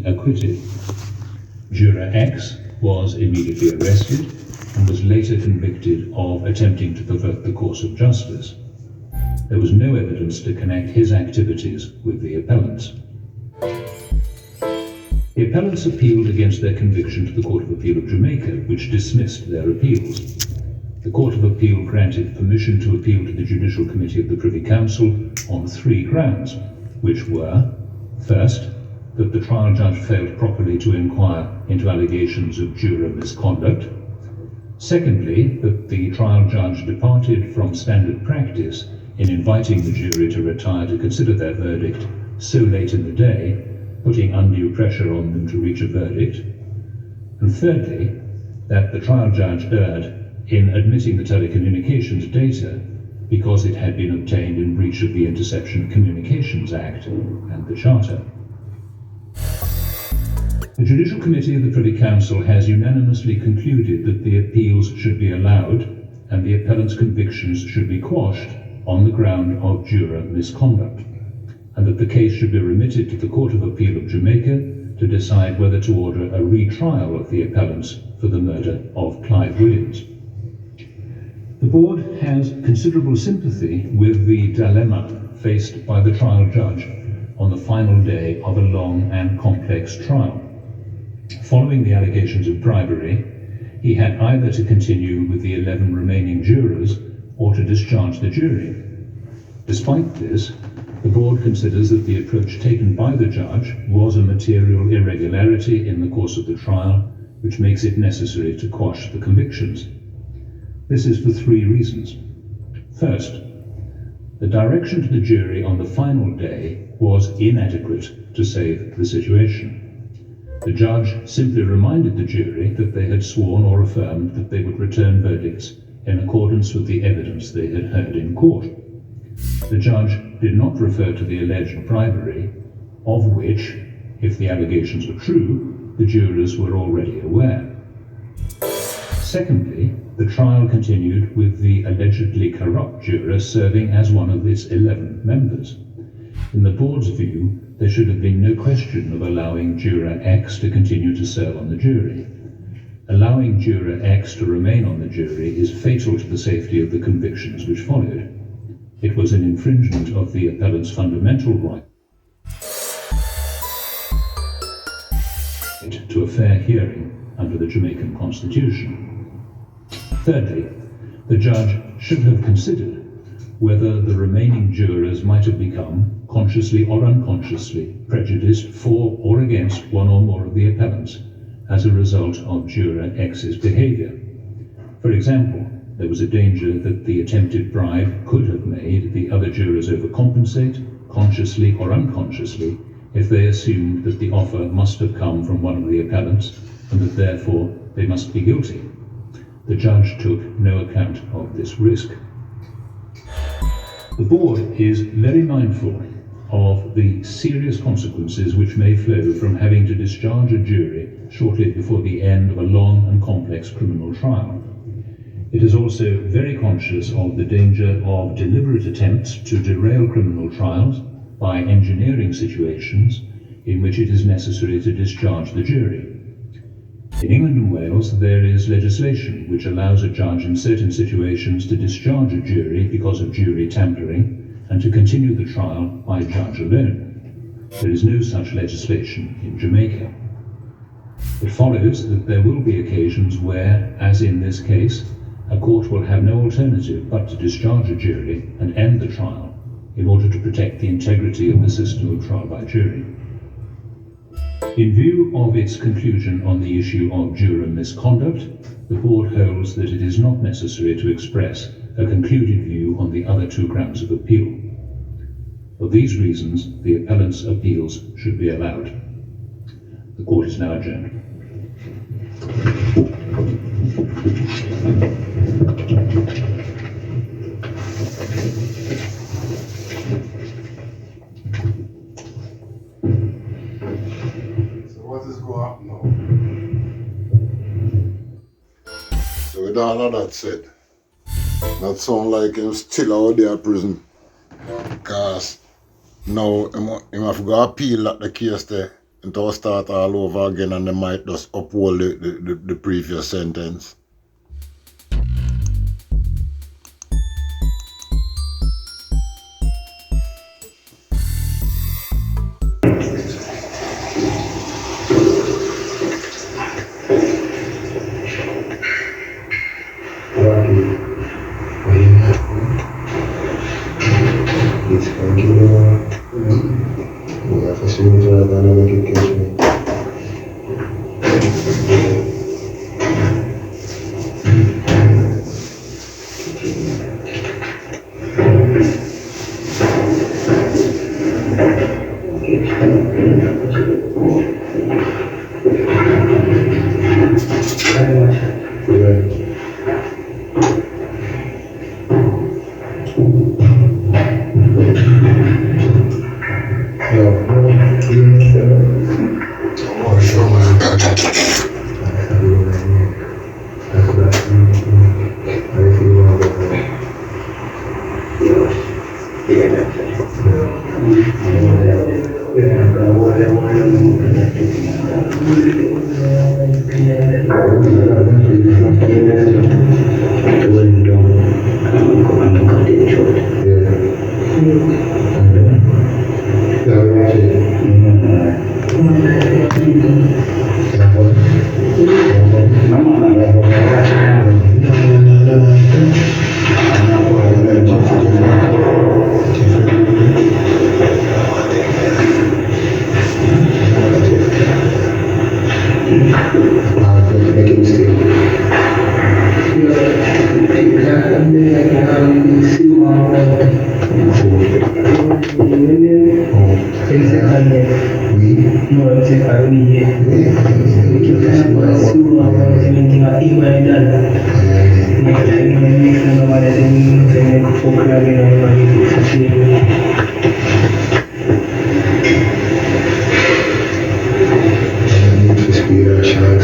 acquitted. Juror X was immediately arrested and was later convicted of attempting to pervert the course of justice. There was no evidence to connect his activities with the appellants. The appellants appealed against their conviction to the Court of Appeal of Jamaica, which dismissed their appeals. The Court of Appeal granted permission to appeal to the Judicial Committee of the Privy Council on 3 grounds, which were, first, that the trial judge failed properly to inquire into allegations of juror misconduct. Secondly, that the trial judge departed from standard practice in inviting the jury to retire to consider their verdict so late in the day, putting undue pressure on them to reach a verdict. And thirdly, that the trial judge erred in admitting the telecommunications data because it had been obtained in breach of the Interception Communications Act and the Charter. The Judicial Committee of the Privy Council has unanimously concluded that the appeals should be allowed and the appellant's convictions should be quashed on the ground of juror misconduct, and that the case should be remitted to the Court of Appeal of Jamaica to decide whether to order a retrial of the appellants for the murder of Clive Williams. The Board has considerable sympathy with the dilemma faced by the trial judge on the final day of a long and complex trial. Following the allegations of bribery, he had either to continue with the 11 remaining jurors or to discharge the jury. Despite this, the Board considers that the approach taken by the judge was a material irregularity in the course of the trial, which makes it necessary to quash the convictions. This is for 3 reasons. First, the direction to the jury on the final day was inadequate to save the situation. The judge simply reminded the jury that they had sworn or affirmed that they would return verdicts in accordance with the evidence they had heard in court. The judge did not refer to the alleged bribery, of which, if the allegations were true, the jurors were already aware. Secondly, the trial continued with the allegedly corrupt juror serving as one of its 11 members. In the Board's view, there should have been no question of allowing juror X to continue to serve on the jury. Allowing juror X to remain on the jury is fatal to the safety of the convictions which followed. It was an infringement of the appellant's fundamental right to a fair hearing under the Jamaican Constitution. Thirdly, the judge should have considered whether the remaining jurors might have become, consciously or unconsciously, prejudiced for or against one or more of the appellants as a result of juror X's behavior. For example, there was a danger that the attempted bribe could have made the other jurors overcompensate, consciously or unconsciously, if they assumed that the offer must have come from one of the appellants and that therefore they must be guilty. The judge took no account of this risk. The Board is very mindful of the serious consequences which may flow from having to discharge a jury shortly before the end of a long and complex criminal trial. It is also very conscious of the danger of deliberate attempts to derail criminal trials by engineering situations in which it is necessary to discharge the jury. In England and Wales, there is legislation which allows a judge in certain situations to discharge a jury because of jury tampering and to continue the trial by a judge alone. There is no such legislation in Jamaica. It follows that there will be occasions where, as in this case, a court will have no alternative but to discharge a jury and end the trial in order to protect the integrity of the system of trial by jury. In view of its conclusion on the issue of juror misconduct, the Board holds that it is not necessary to express a concluded view on the other 2 grounds of appeal. For these reasons, the appellant's appeals should be allowed. The Court is now adjourned. What is going on now? So with all of that said, that sound like him still out there in prison. Because now him have to go appeal at the case there it will start all over again and they might just uphold the previous sentence. Speed or chance.